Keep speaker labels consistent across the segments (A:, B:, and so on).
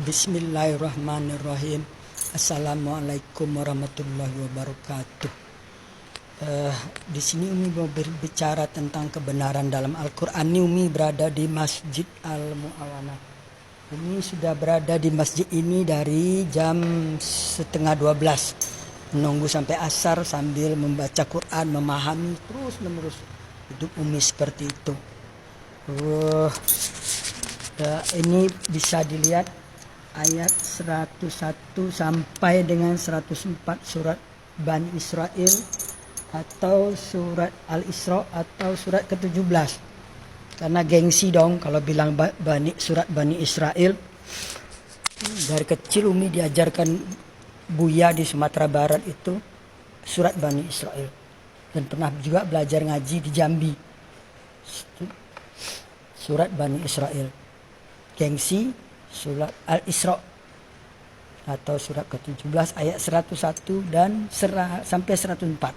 A: Bismillahirrahmanirrahim. Assalamualaikum warahmatullahi wabarakatuh. Di sini Umi mau berbicara tentang kebenaran dalam Al-Quran. Umi berada di Masjid Al-Mu'awanah. Umi sudah berada di masjid ini dari jam 11:30, menunggu sampai asar sambil membaca Quran, memahami terus menerus. Hidup Umi seperti itu. Ini bisa dilihat ayat 101 sampai dengan 104 surat Bani Israel atau surat Al-Isra atau surat ke-17. Karena gengsi dong kalau bilang surat Bani Israel. Dari kecil Umi diajarkan Buya di Sumatera Barat itu surat Bani Israel. Dan pernah juga belajar ngaji di Jambi. Surat Bani Israel. Gengsi surat Al-Isra atau surat ke-17 ayat 101 dan sampai 104.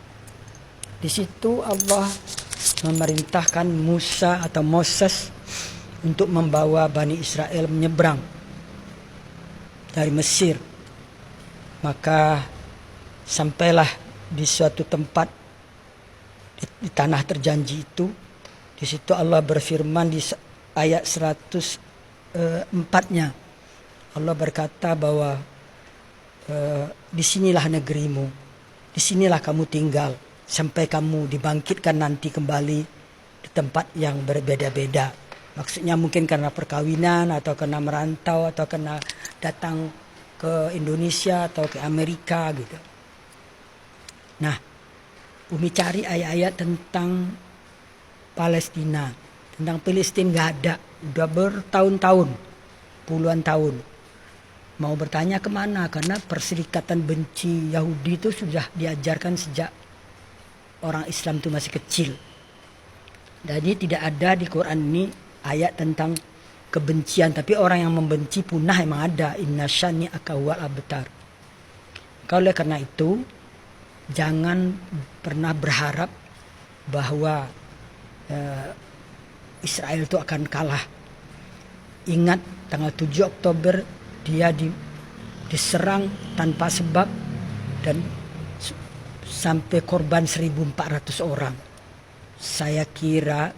A: Di situ Allah memerintahkan Musa atau Moses untuk membawa Bani Israel menyeberang dari Mesir. Maka sampailah di suatu tempat di tanah terjanji itu. Di situ Allah berfirman di ayat 104-nya. Allah berkata bahwa disinilah negerimu, disinilah kamu tinggal sampai kamu dibangkitkan nanti kembali di tempat yang berbeda-beda. Maksudnya mungkin karena perkawinan atau karena merantau atau karena datang ke Indonesia atau ke Amerika gitu. Nah, Umi cari ayat-ayat tentang Palestina, tentang Palestina nggak ada, udah bertahun-tahun, puluhan tahun. Mau bertanya kemana? Karena perserikatan benci Yahudi itu sudah diajarkan sejak orang Islam itu masih kecil. Jadi tidak ada di Quran ini ayat tentang kebencian, tapi orang yang membenci punah emang ada. Inna syani akawal abtar. Oleh karena itu, jangan pernah berharap bahwa Israel itu akan kalah. Ingat tanggal 7 Oktober dia diserang tanpa sebab dan sampai korban 1.400 orang.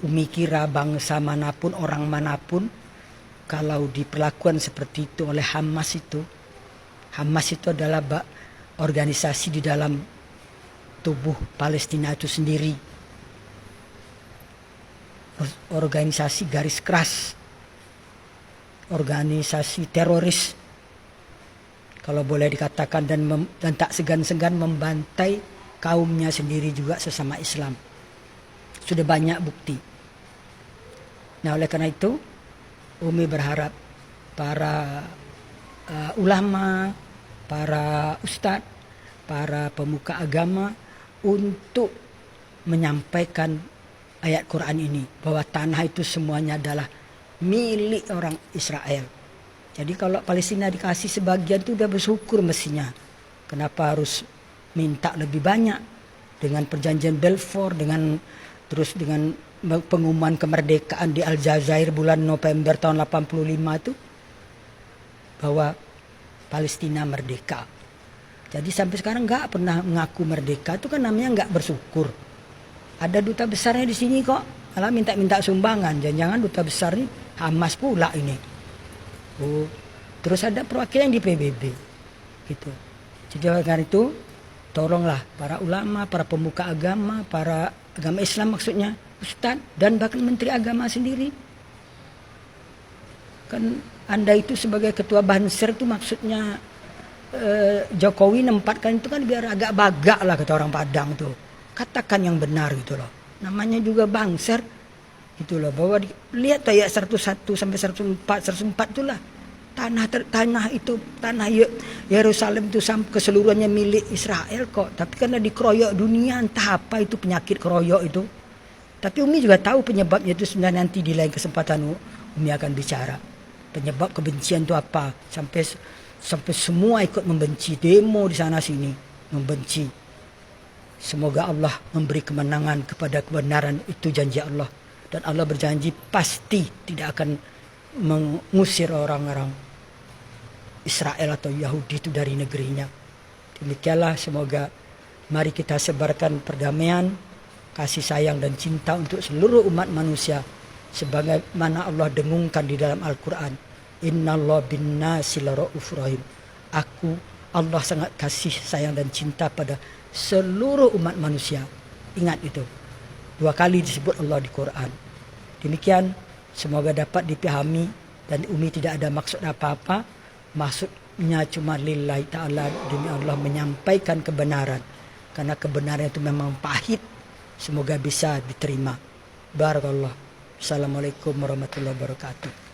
A: Umi kira bangsa manapun, orang manapun, kalau diperlakukan seperti itu oleh Hamas itu adalah organisasi di dalam tubuh Palestina itu sendiri. Organisasi garis keras, organisasi teroris, kalau boleh dikatakan, dan tak segan-segan membantai kaumnya sendiri juga sesama Islam. Sudah banyak bukti. Nah, oleh karena itu Umi berharap para ulama, para ustadz, para pemuka agama untuk menyampaikan ayat Quran ini, bahwa tanah itu semuanya adalah milik orang Israel. Jadi kalau Palestina dikasih sebagian itu udah bersyukur mestinya. Kenapa harus minta lebih banyak? Dengan perjanjian Balfour, dengan pengumuman kemerdekaan di Aljazair bulan November tahun 85 itu, bahwa Palestina merdeka. Jadi sampai sekarang nggak pernah mengaku merdeka, itu kan namanya nggak bersyukur. Ada duta besarnya di sini kok, malah minta sumbangan. Jangan-jangan duta besar ini Hamas pula ini. Terus ada perwakilan di PBB gitu. Jadi karena itu tolonglah para ulama, para pemuka agama, para agama Islam maksudnya, ustadz dan bahkan menteri agama sendiri. Kan Anda itu sebagai ketua Banser itu maksudnya Jokowi nempatkan itu kan biar agak bagak lah kata orang Padang tuh. Katakan yang benar gitu loh. Namanya juga Banser gitu loh, bahwa lihat ayat 101 sampai 104 itulah tanah itu, tanah Yerusalem itu keseluruhannya milik Israel kok. Tapi karena dikeroyok dunia, entah apa itu penyakit keroyok itu. Tapi Umi juga tahu penyebabnya itu, sebenarnya nanti di lain kesempatan Umi akan bicara penyebab kebencian itu apa, sampai semua ikut membenci, demo di sana sini membenci. Semoga Allah memberi kemenangan kepada kebenaran, itu janji Allah. Dan Allah berjanji pasti tidak akan mengusir orang-orang Israel atau Yahudi itu dari negerinya. Demikianlah, semoga mari kita sebarkan perdamaian, kasih sayang dan cinta untuk seluruh umat manusia sebagaimana Allah dengungkan di dalam Al-Quran. Innallaha bin-nasi laraufur rahim. Allah sangat kasih sayang dan cinta pada seluruh umat manusia. Ingat itu. 2 kali disebut Allah di Quran. Demikian, semoga dapat dipahami dan Umi tidak ada maksud apa-apa. Maksudnya cuma lillahi ta'ala, demi Allah menyampaikan kebenaran. Karena kebenaran itu memang pahit. Semoga bisa diterima. Barakallah. Assalamualaikum warahmatullahi wabarakatuh.